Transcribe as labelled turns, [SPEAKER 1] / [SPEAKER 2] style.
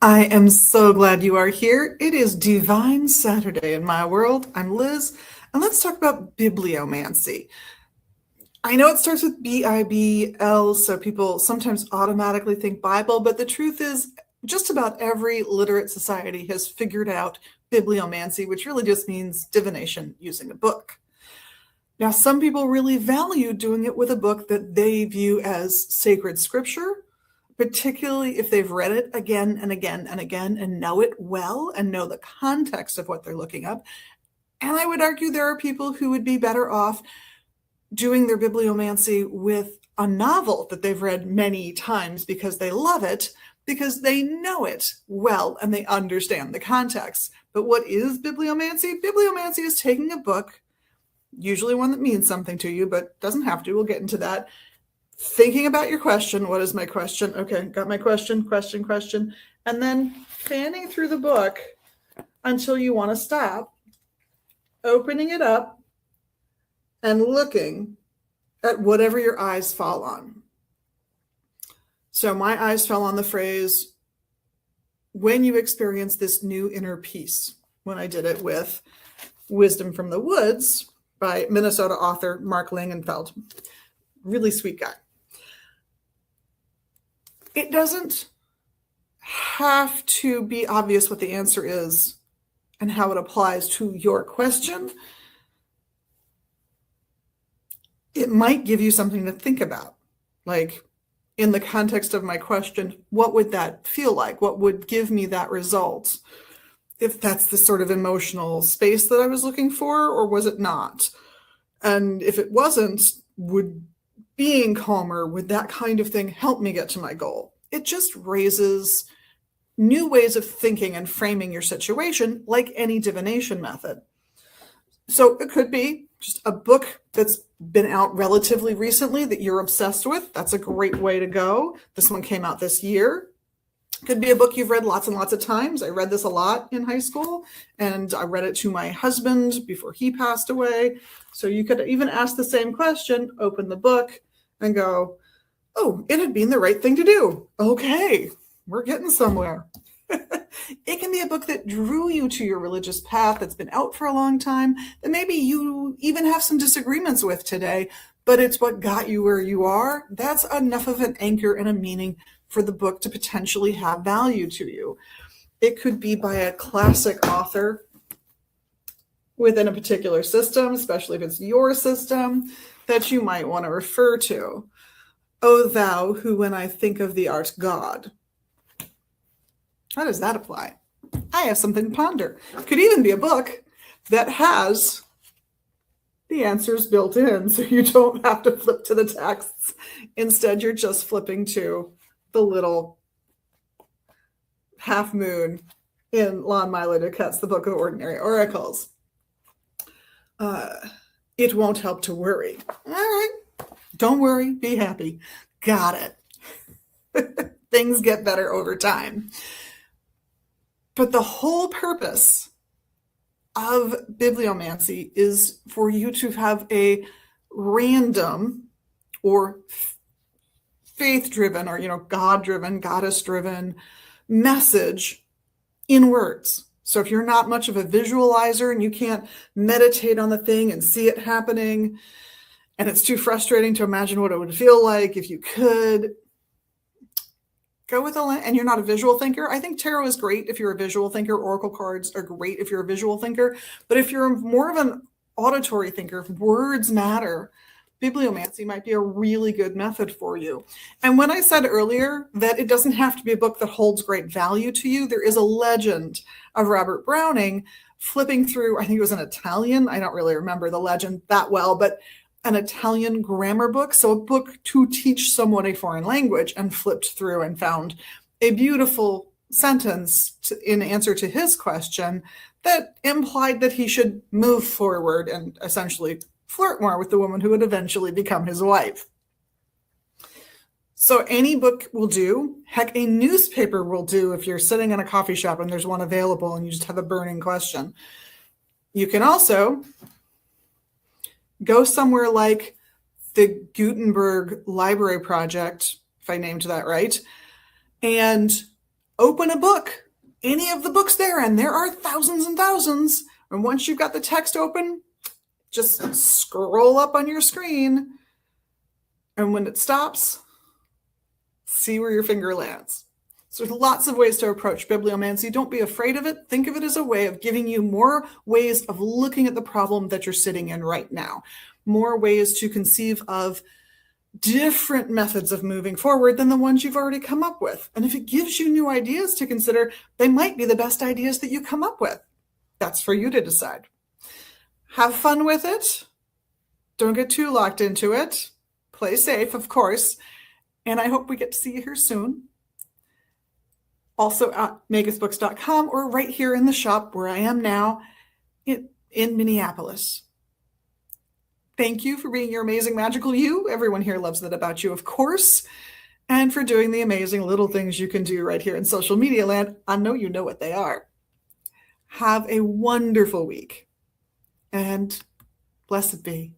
[SPEAKER 1] I am so glad you are here. It is Divine Saturday in my world. I'm Liz, and let's talk about bibliomancy. I know it starts with B-I-B-L, so people sometimes automatically think Bible, but the truth is, just about every literate society has figured out bibliomancy, which really just means divination using a book. Now, some people really value doing it with a book that they view as sacred scripture, particularly if they've read it again and again and again and know it well and know the context of what they're looking up. And I would argue there are people who would be better off doing their bibliomancy with a novel that they've read many times because they love it, because they know it well and they understand the context. But what is bibliomancy? Bibliomancy is taking a book, usually one that means something to you, but doesn't have to. We'll get into that. Thinking about your question. What is my question? Okay, got my question. And then fanning through the book until you want to stop, opening it up, and looking at whatever your eyes fall on. So my eyes fell on the phrase, when you experience this new inner peace, when I did it with Wisdom from the Woods by Minnesota author Mark Langenfeld. Really sweet guy. It doesn't have to be obvious what the answer is and how it applies to your question. It might give you something to think about. Like, in the context of my question, what would that feel like? What would give me that result? If that's the sort of emotional space that I was looking for, or was it not? And if it wasn't, would being calmer, would that kind of thing help me get to my goal? It just raises new ways of thinking and framing your situation, like any divination method. So it could be just a book that's been out relatively recently that you're obsessed with. That's a great way to go. This one came out this year. Could be a book you've read lots and lots of times. I read this a lot in high school, and I read it to my husband before he passed away. So you could even ask the same question, open the book, and go, oh, it had been the right thing to do. Okay, we're getting somewhere. It can be a book that drew you to your religious path, that's been out for a long time, that maybe you even have some disagreements with today, but it's what got you where you are. That's enough of an anchor and a meaning for the book to potentially have value to you. It could be by a classic author within a particular system, especially if it's your system, that you might want to refer to. O thou who, when I think of thee, art God. How does that apply? I have something to ponder. It could even be a book that has the answers built in, so you don't have to flip to the texts. Instead, you're just flipping to the little half moon in Lon Milo Duquette's The Book of Ordinary Oracles. It won't help to worry. All right, don't worry, be happy. Got it. Things get better over time. But the whole purpose of bibliomancy is for you to have a random or faith-driven or, God-driven, goddess-driven message in words. So if you're not much of a visualizer and you can't meditate on the thing and see it happening, and it's too frustrating to imagine what it would feel like if you could, go with and you're not a visual thinker. I think tarot is great if you're a visual thinker. Oracle cards are great if you're a visual thinker. But if you're more of an auditory thinker, if words matter, bibliomancy might be a really good method for you. And when I said earlier that it doesn't have to be a book that holds great value to you, there is a legend of Robert Browning flipping through, I think it was an Italian, I don't really remember the legend that well, but an Italian grammar book, so a book to teach someone a foreign language, and flipped through and found a beautiful sentence in answer to his question that implied that he should move forward and essentially flirt more with the woman who would eventually become his wife. So any book will do. Heck, a newspaper will do if you're sitting in a coffee shop and there's one available and you just have a burning question. You can also go somewhere like the Gutenberg Library Project, if I named that right, and Open a book, any of the books there, and there are thousands and thousands. And once you've got the text open, just scroll up on your screen. And when it stops, see where your finger lands. So there's lots of ways to approach bibliomancy. Don't be afraid of it. Think of it as a way of giving you more ways of looking at the problem that you're sitting in right now, more ways to conceive of different methods of moving forward than the ones you've already come up with. And if it gives you new ideas to consider, they might be the best ideas that you come up with. That's for you to decide. Have fun with it. Don't get too locked into it. Play safe, of course. And I hope we get to see you here soon. Also at magusbooks.com or right here in the shop where I am now in Minneapolis. Thank you for being your amazing, magical you. Everyone here loves that about you, of course. And for doing the amazing little things you can do right here in social media land. I know you know what they are. Have a wonderful week. And blessed be.